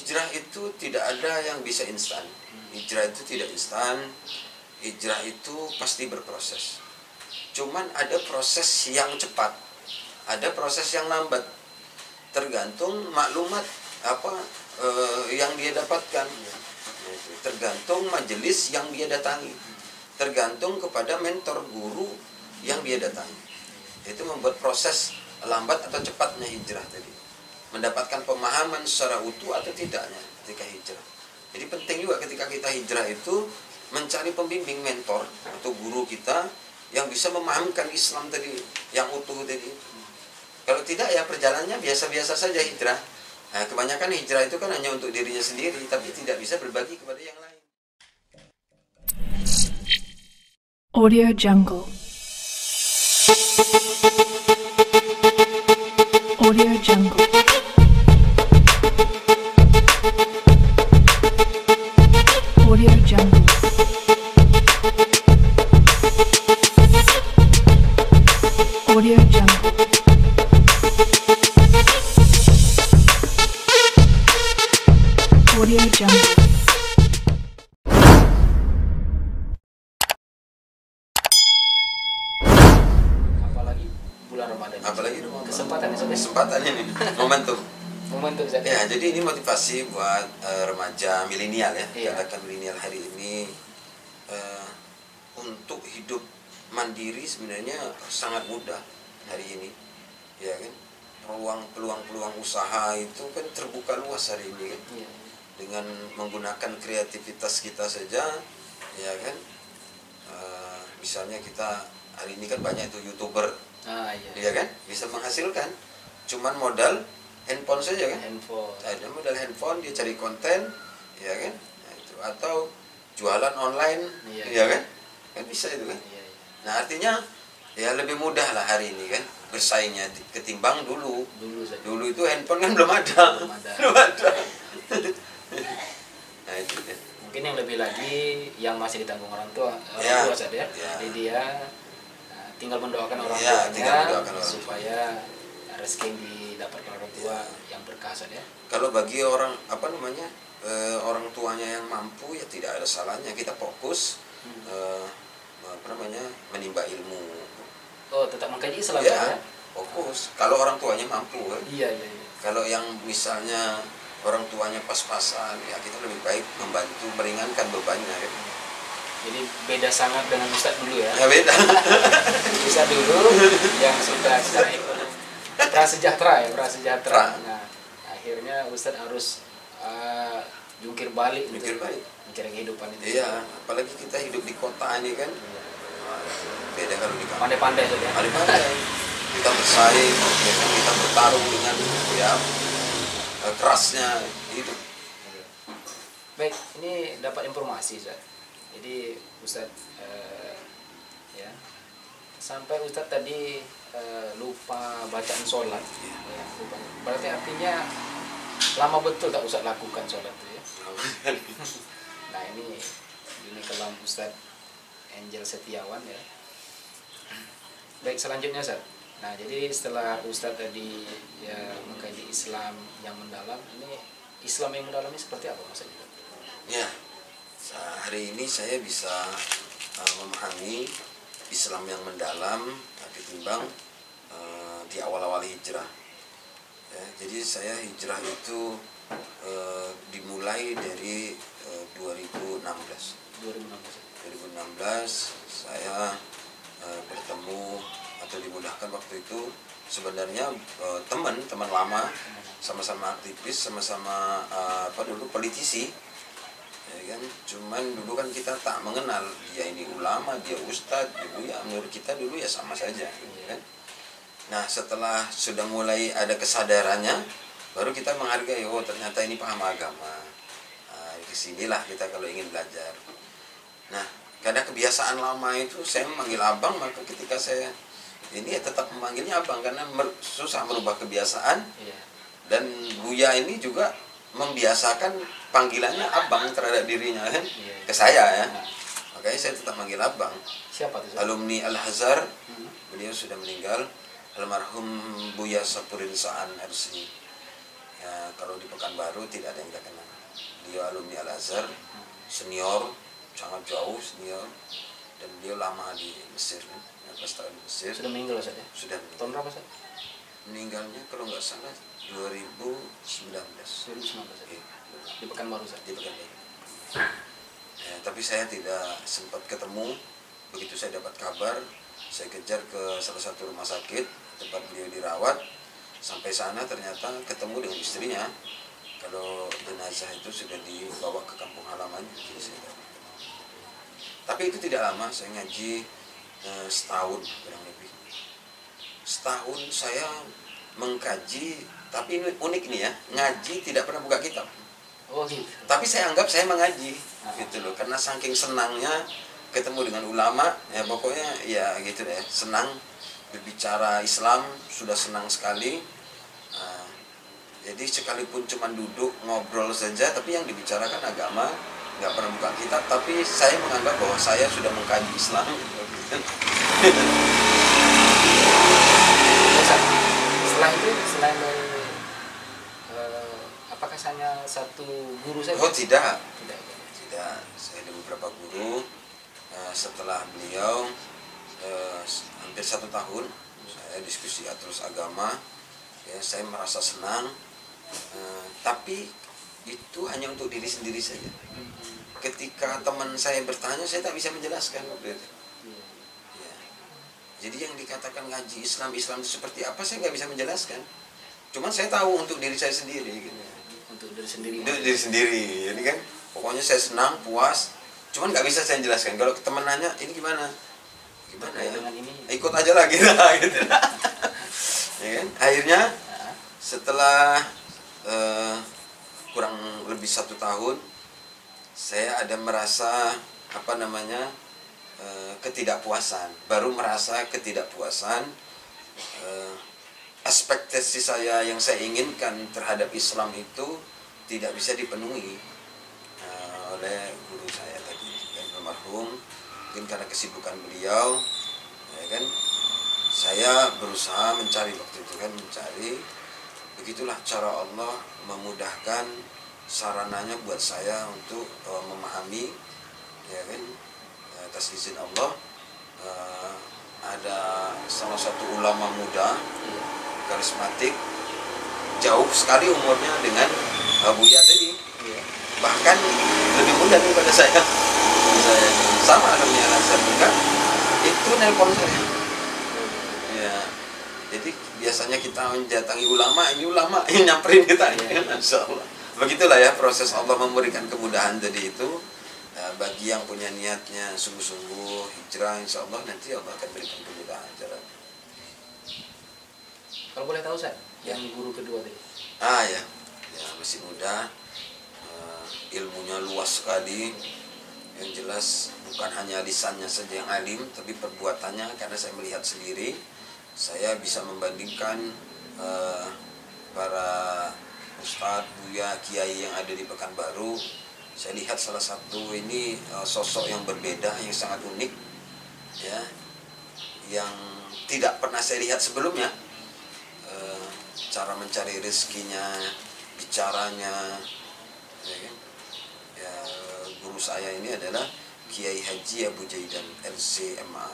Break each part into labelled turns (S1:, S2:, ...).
S1: hijrah itu tidak ada yang bisa instan. Hijrah itu tidak instan. Hijrah itu pasti berproses. Cuman ada proses yang cepat, ada proses yang lambat. Tergantung maklumat yang dia dapatkan. Tergantung majelis yang dia datangi. Tergantung kepada mentor guru yang dia datangi. Itu membuat proses lambat atau cepatnya hijrah tadi. Mendapatkan pemahaman secara utuh atau tidaknya ketika hijrah. Jadi penting juga ketika kita hijrah itu mencari pembimbing, mentor atau guru kita yang bisa memahamkan Islam tadi yang utuh tadi. Kalau tidak ya perjalanannya biasa-biasa saja hijrah. Nah, kebanyakan hijrah itu kan hanya untuk dirinya sendiri, tapi tidak bisa berbagi kepada yang lain.
S2: Audio Jungle. Audio Jungle. Audio Jungle. Audio Jungle. Audio Jungle.
S3: Apalagi bulan Ramadan.
S1: Apalagi
S3: Kesempatan ya,
S1: kesempatan ini, momentum.
S3: Momentum saja.
S1: Ya, jadi ini motivasi buat remaja milenial ya,
S3: Iya.
S1: katakan milenial hari ini untuk hidup mandiri sebenarnya sangat mudah hari ini, ya kan? Peluang usaha itu kan terbuka luas hari ini kan,
S3: Iya.
S1: dengan menggunakan kreativitas kita saja, ya kan? Misalnya kita hari ini kan banyak itu YouTuber,
S3: Iya.
S1: ya kan? Bisa menghasilkan, cuman modal handphone saja kan?
S3: Handphone.
S1: Ada modal handphone, dia cari konten, ya kan? Nah, itu. Atau jualan online,
S3: Iya.
S1: ya kan? Kan bisa itu kan?
S3: Iya.
S1: Nah, artinya ya lebih mudah lah hari ini kan bersaingnya ketimbang dulu.
S3: Dulu saja.
S1: Dulu itu handphone kan belum ada.
S3: Belum ada.
S1: Belum ada. Nah, itu kan.
S3: Mungkin yang lebih lagi yang masih ditanggung orang tua
S1: Ya.
S3: saja.
S1: Ya.
S3: Jadi dia tinggal mendoakan orang
S1: Ya, tinggal
S3: tuanya
S1: mendoakan orang
S3: supaya rezeki yang didapatkan orang tua yang berkah saja.
S1: Kalau bagi orang orang tuanya yang mampu ya tidak ada salahnya kita fokus menimba ilmu.
S3: Oh, tetap mengkaji Islam
S1: Ya,
S3: ya?
S1: fokus. Kalau orang tuanya mampu kan.
S3: Iya.
S1: Kalau yang misalnya orang tuanya pas-pasan, ya kita lebih baik membantu meringankan bebannya kan.
S3: Jadi beda sangat dengan Ustadz dulu ya.
S1: Ya beda.
S3: Ustadz dulu yang sudah secara ekonomi prasejahtera. Nah, akhirnya Ustadz harus jungkir balik
S1: Jungkir balik.
S3: mencari kehidupan itu.
S1: Iya, apalagi kita hidup di kota ini kan. Beda kalau di kampung.
S3: Pandai-pandai saja.
S1: Pandai-pandai. Kita bersaing, ya kan, kita bertarung dengan ya kerasnya hidup.
S3: Baik, ini dapat informasi Ustaz. Jadi Ustadz ya, sampai Ustadz tadi lupa bacaan sholat ya, lupa. Berarti artinya lama betul tak Ustadz lakukan sholat itu ya. Nah ini kelam Ustadz Angel Setiawan ya. Baik, selanjutnya Ustadz. Nah jadi setelah Ustadz tadi ya mengkaji Islam yang mendalam, ini Islam yang mendalam ini seperti apa maksudnya?
S1: Ya, hari ini saya bisa memahami Islam yang mendalam ketimbang di awal-awal hijrah. Ya, jadi saya hijrah itu dimulai dari 2016. 2016 saya bertemu atau dimudahkan waktu itu sebenarnya teman lama, sama-sama aktivis, sama-sama dulu politisi. Ya kan, cuman dulu kan kita tak mengenal dia ini ulama, dia ustadz, dulu ya menurut kita dulu ya sama saja, gitu kan. Nah setelah sudah mulai ada kesadarannya, baru kita menghargai, oh ternyata ini paham agama. Nah, kesinilah kita kalau ingin belajar. Nah karena kebiasaan lama itu saya memanggil abang, maka ketika saya ini ya tetap memanggilnya abang karena susah merubah kebiasaan. Dan Buya ini juga membiasakan panggilannya abang terhadap dirinya kan, ke saya ya. Makanya saya tetap manggil abang.
S3: Siapa itu?
S1: Alumni Al-Azhar, beliau sudah meninggal, almarhum Buya Sapurin Sa'an RC. Ya, kalau di Pekanbaru tidak ada yang kita kenal. Dia alumni Al-Azhar, senior, sangat jauh senior, dan dia lama di Mesir, 15 tahun di Mesir.
S3: Sudah meninggal Ustaz ya?
S1: Sudah meninggal.
S3: Tahun berapa Ustaz?
S1: Meninggalnya kalau nggak salah 2019.
S3: 2019 ya?
S1: Iya,
S3: Di Pekanbaru Ustaz?
S1: di Pekanbaru. Ya, tapi saya tidak sempat ketemu. Begitu saya dapat kabar, saya kejar ke salah satu rumah sakit tempat beliau dirawat. Sampai sana ternyata ketemu dengan istrinya. Kalau jenazah itu sudah dibawa ke kampung halamannya, jadi saya tidak ketemu. Tapi itu tidak lama, saya ngaji setahun kurang lebih. Setahun saya mengkaji, tapi ini unik nih ya, ngaji tidak pernah buka kitab.
S3: Oh gitu.
S1: Tapi saya anggap saya mengaji, gitu loh, karena saking senangnya ketemu dengan ulama, ya pokoknya ya gitu deh, senang berbicara Islam, sudah senang sekali. Jadi sekalipun cuma duduk ngobrol saja, tapi yang dibicarakan agama, nggak pernah buka kitab, tapi saya menganggap bahwa saya sudah mengkaji Islam.
S3: Setelah itu, selain dari apakah hanya satu guru saja?
S1: Oh tidak,
S3: Tidak.
S1: tidak. Saya ada beberapa guru. Setelah beliau hampir 1 tahun, saya diskusi terus agama. Ya, saya merasa senang. Tapi itu hanya untuk diri sendiri saja. Ketika teman saya bertanya, saya tak bisa menjelaskan waktu itu. Ya. Jadi yang dikatakan ngaji Islam itu seperti apa, saya nggak bisa menjelaskan. Cuman saya tahu untuk diri saya sendiri. Gitu.
S3: Untuk diri sendiri.
S1: Untuk diri sendiri. Jadi kan, pokoknya saya senang, puas. Cuman nggak bisa saya jelaskan. Kalau teman nanya, ini gimana? Gimana ya?
S3: Dengan ini.
S1: Ikut aja lagi lah, gitu. Ya kan? Akhirnya setelah kurang lebih 1 tahun, saya ada merasa ketidakpuasan. Baru merasa ketidakpuasan. Ekspektasi saya yang saya inginkan terhadap Islam itu tidak bisa dipenuhi oleh guru saya tadi, yang almarhum. Mungkin karena kesibukan beliau, ya kan, saya berusaha mencari waktu itu kan, mencari. Begitulah cara Allah memudahkan sarananya buat saya untuk memahami, ya kan, atas izin Allah. Ada salah satu ulama muda karismatik, jauh sekali umurnya dengan Buya tadi, bahkan lebih muda daripada saya. Saya sama alumni Al-Azhar juga, itu nelpon saya. Ya, jadi biasanya kita mendatangi ulama, ini ulama yang nyamperin kita, Masya Allah. Begitulah ya proses Allah memberikan kemudahan tadi itu. Bagi yang punya niatnya sungguh-sungguh hijrah, insya Allah nanti Allah akan berikan kemudahan jalan.
S3: Kalau boleh tahu Ustaz, yang guru kedua tadi?
S1: Ya masih muda, ilmunya luas sekali. Yang jelas bukan hanya lisannya saja yang alim, tapi perbuatannya, karena saya melihat sendiri, saya bisa membandingkan para ustadz, buya, kiai yang ada di Pekanbaru. Saya lihat salah satu ini sosok yang berbeda, yang sangat unik, ya, yang tidak pernah saya lihat sebelumnya. Cara mencari rezekinya, bicaranya, ya kan? Ya, guru saya ini adalah Kiai Haji Abu Zaidan LCMA.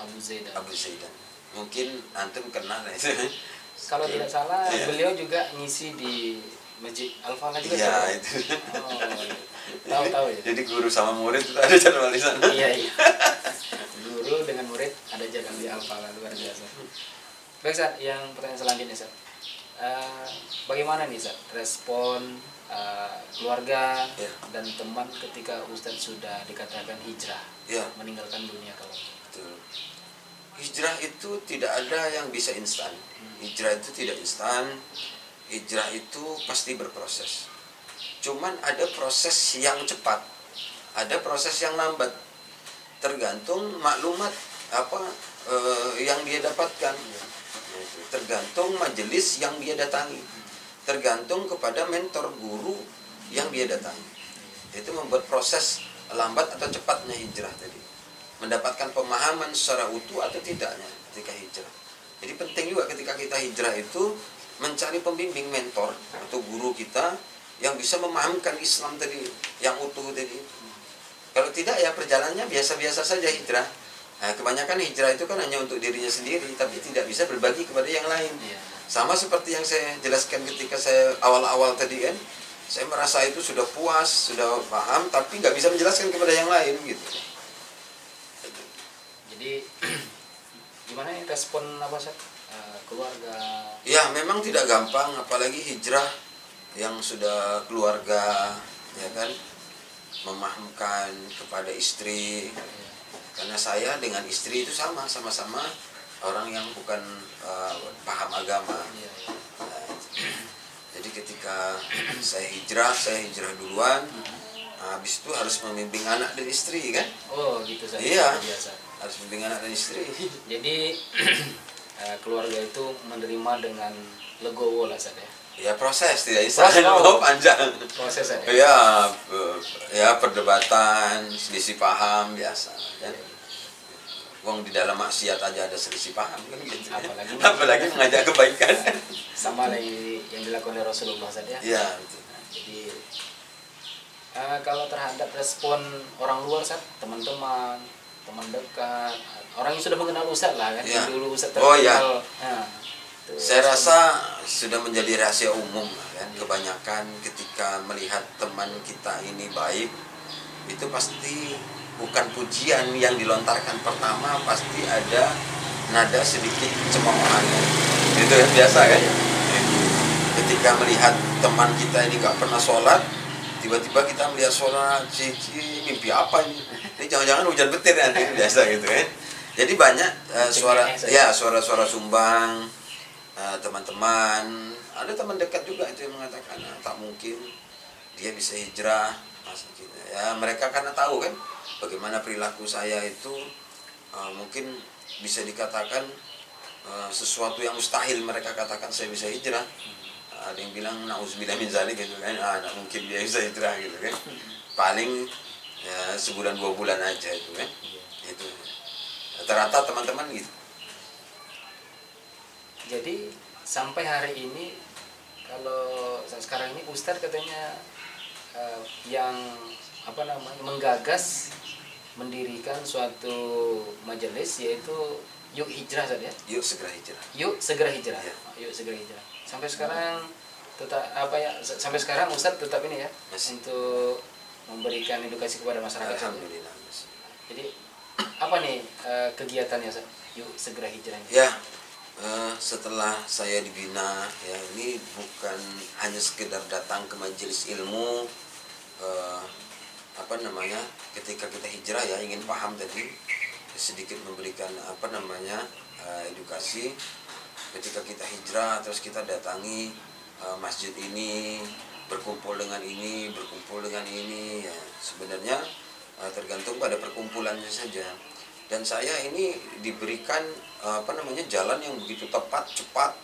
S1: Abu Zaidan. Mungkin antum kenal ya.
S3: Kalau tidak salah,
S1: ya,
S3: beliau juga ngisi di Masjid Al-Falah juga.
S1: Iya,
S3: ya?
S1: itu.
S3: Tahu ya.
S1: Jadi guru sama murid itu ada jadwal di sana.
S3: Iya. Guru dengan murid ada jadwal di Al-Falah, luar biasa. Baik Ustaz, yang pertanyaan selanjutnya Ustaz. Bagaimana nih Ustaz respon keluarga dan teman ketika Ustaz sudah dikatakan hijrah, meninggalkan dunia kaum?
S1: Betul. Hijrah itu tidak ada yang bisa instan. Hijrah itu tidak instan. Hijrah itu pasti berproses. Cuman ada proses yang cepat, ada proses yang lambat. Tergantung maklumat yang dia dapatkan. Tergantung majelis yang dia datangi, tergantung kepada mentor guru yang dia datangi. Itu membuat proses lambat atau cepatnya hijrah tadi, mendapatkan pemahaman secara utuh atau tidaknya ketika hijrah. Jadi penting juga ketika kita hijrah itu mencari pembimbing, mentor atau guru kita yang bisa memahamkan Islam tadi yang utuh tadi. Kalau tidak ya perjalanannya biasa-biasa saja hijrah. Nah, kebanyakan hijrah itu kan hanya untuk dirinya sendiri, tapi tidak bisa berbagi kepada yang lain. Sama seperti yang saya jelaskan ketika saya awal-awal tadi kan, saya merasa itu sudah puas, sudah paham, tapi nggak bisa menjelaskan kepada yang lain gitu.
S3: Jadi gimana ya respon apa Ustaz? Keluarga?
S1: Ya memang tidak gampang, apalagi hijrah yang sudah keluarga, ya kan, memahamkan kepada istri. Karena saya dengan istri itu sama-sama orang yang bukan paham agama. Jadi ketika saya hijrah duluan. Habis itu harus membimbing anak dan istri kan?
S3: Oh gitu saja.
S1: Iya.
S3: Biasa.
S1: Harus membimbing anak dan istri.
S3: Jadi keluarga itu menerima dengan legowo lah Ustaz ya.
S1: Ya proses tidak instan, panjang.
S3: Proses saja.
S1: Ya perdebatan, selisih paham biasa kan. Wong di dalam maksiat aja ada selisih paham kan gitu. Apalagi mengajak kebaikan.
S3: Sama lagi yang dilakukan oleh Rasulullah saja.
S1: Iya, betul.
S3: Jadi kalau terhadap respon orang luar Ustaz, teman-teman, teman dekat, orang yang sudah mengenal Ustaz lah kan,
S1: Ya.
S3: dulu Ustaz
S1: Oh,
S3: terkenal.
S1: ya.
S3: Nah,
S1: Saya rasa sudah menjadi rahasia umum kan. Kebanyakan ketika melihat teman kita ini baik, itu pasti bukan pujian yang dilontarkan pertama, pasti ada nada sedikit cemoohan. Itu kan biasa kan? Ketika melihat teman kita ini gak pernah sholat, tiba-tiba kita melihat sholat, cici, mimpi apa ini? Ini jangan-jangan hujan petir nanti, biasa gitu kan? Jadi banyak suara-suara sumbang, teman-teman, ada teman dekat juga itu yang mengatakan tak mungkin dia bisa hijrah. Ya mereka karena tahu kan bagaimana perilaku saya itu mungkin bisa dikatakan sesuatu yang mustahil mereka katakan saya bisa hijrah. Ada yang bilang nauzubillah min zalik gitu kan, tak mungkin dia bisa hijrah gitu kan. Paling ya, sebulan 2 bulan aja itu kan. Itu rata-rata teman-teman gitu.
S3: jadi sampai hari ini kalau sekarang ini Ustadz katanya yang apa namanya menggagas mendirikan suatu majelis yaitu Yuk Hijrah saja.
S1: Yuk segera hijrah.
S3: Yuk segera hijrah.
S1: Ya.
S3: Yuk segera hijrah. Sampai sekarang sampai sekarang Ustadz tetap ini ya
S1: Masih.
S3: untuk memberikan edukasi kepada masyarakat.
S1: Alhamdulillah.
S3: Jadi apa nih kegiatannya Ustadz? Yuk segera hijrah ini?
S1: Ya, setelah saya dibina, ya ini bukan hanya sekedar datang ke majelis ilmu, ketika kita hijrah ya ingin paham tadi, sedikit memberikan edukasi. Ketika kita hijrah terus kita datangi masjid ini, berkumpul dengan ini, ya sebenarnya tergantung pada perkumpulannya saja. Dan saya ini diberikan jalan yang begitu tepat, cepat.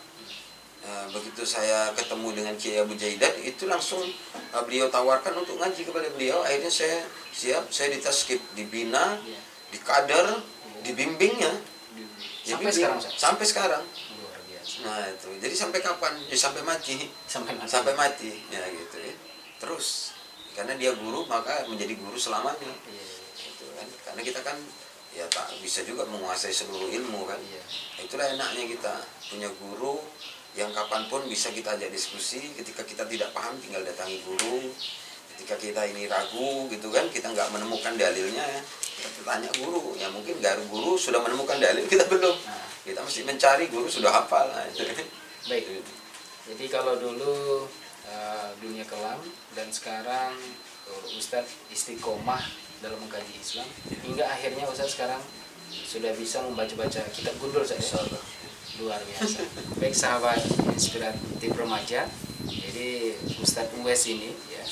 S1: Begitu saya ketemu dengan Kiai Abu Jaidat, itu langsung beliau tawarkan untuk ngaji kepada beliau. Akhirnya saya siap, saya ditaskib, dibina, dikader, dibimbingnya. Sampai sekarang.
S3: Luar biasa.
S1: Nah itu, jadi sampai kapan? Ya, sampai mati. Sampai mati, ya gitu ya. Terus, karena dia guru maka menjadi guru selamanya. Gitu kan. Karena kita kan ya tak bisa juga menguasai seluruh ilmu kan. Itulah enaknya kita punya guru yang kapanpun bisa kita ajak diskusi. Ketika kita tidak paham tinggal datangi guru. Ketika kita ini ragu gitu kan, kita nggak menemukan dalilnya, kita tanya guru. Ya mungkin guru sudah menemukan dalil, kita belum. Kita mesti mencari guru sudah hafal. Nah, itu.
S3: Baik. Jadi kalau dulu dunia kelam dan sekarang Ustadz istiqomah dalam mengkaji Islam hingga akhirnya Ustadz sekarang sudah bisa membaca-baca kitab gundul saja. Luar biasa. Baik sahabat inspiratif remaja, jadi Ustadz Uwais ini ya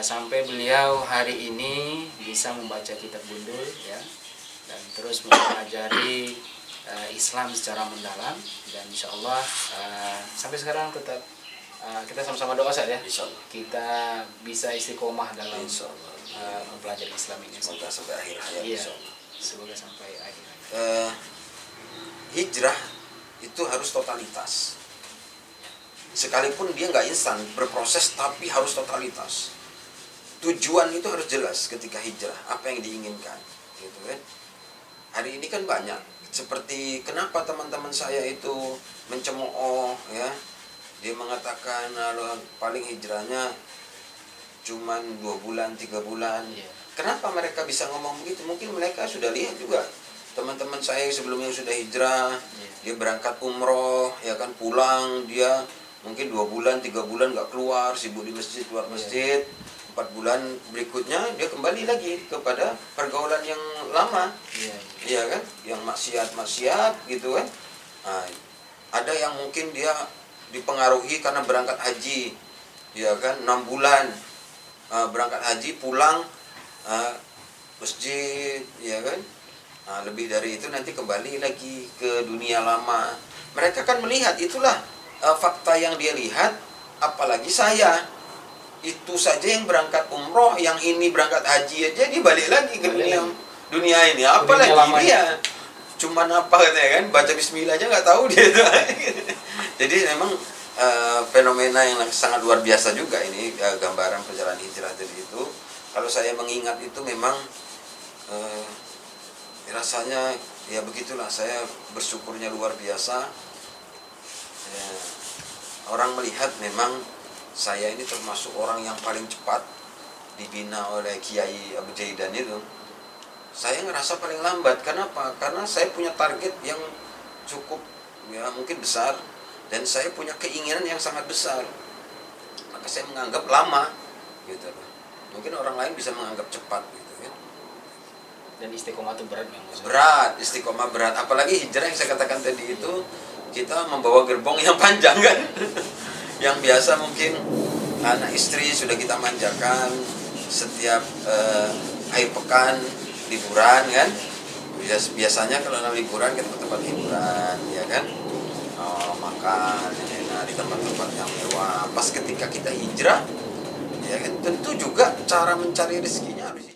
S3: sampai beliau hari ini bisa membaca kitab gundul ya dan terus mempelajari Islam secara mendalam dan insya Allah sampai sekarang tetap kita sama-sama doa saja ya. Kita bisa istiqomah dalam mempelajari Islam ini.
S1: Semoga sampai akhir hayat.
S3: Iya, semoga sampai akhir hayat.
S1: Hijrah itu harus totalitas. sekalipun dia nggak instan berproses, tapi harus totalitas. Tujuan itu harus jelas ketika hijrah, apa yang diinginkan, gitu kan. Hari ini kan banyak seperti kenapa teman-teman saya itu mencemooh ya, dia mengatakan paling hijrahnya cuman 2 bulan 3 bulan. Kenapa mereka bisa ngomong begitu? Mungkin mereka sudah lihat juga teman-teman saya sebelumnya sudah hijrah, dia berangkat umroh ya kan, pulang dia mungkin 2 bulan 3 bulan nggak keluar, sibuk di masjid, keluar masjid. 4 bulan berikutnya dia kembali lagi kepada pergaulan yang lama, iya kan, yang maksiat gitu kan. Nah, ada yang mungkin dia dipengaruhi karena berangkat haji, ya kan, 6 bulan berangkat haji, pulang masjid, ya kan. Nah, lebih dari itu nanti kembali lagi ke dunia lama. Mereka kan melihat itulah fakta yang dia lihat. Apalagi saya itu saja yang berangkat umroh, yang ini berangkat haji aja dia balik lagi ke dunia ini. Apalagi dia cuman apa katanya kan, baca bismillah aja nggak tahu dia itu. Jadi memang fenomena yang sangat luar biasa juga ini, gambaran perjalanan hijrah tadi itu. Kalau saya mengingat itu memang rasanya ya begitulah, saya bersyukurnya luar biasa. Orang melihat memang saya ini termasuk orang yang paling cepat dibina oleh Kiai Abu Jaidan itu. Saya ngerasa paling lambat. Kenapa? Karena saya punya target yang cukup ya mungkin besar, dan saya punya keinginan yang sangat besar. Maka saya menganggap lama gitu. Mungkin orang lain bisa menganggap cepat gitu ya.
S3: Dan istiqomah itu berat memang.
S1: Berat, istiqomah berat. Apalagi hijrah yang saya katakan tadi itu, kita membawa gerbong yang panjang kan. Yang biasa mungkin anak istri sudah kita manjakan setiap akhir pekan liburan kan. Biasanya kalau liburan kita ke tempat hiburan ya kan, makan enak di tempat-tempat yang mewah. Pas ketika kita hijrah ya kan, tentu juga cara mencari rezekinya harus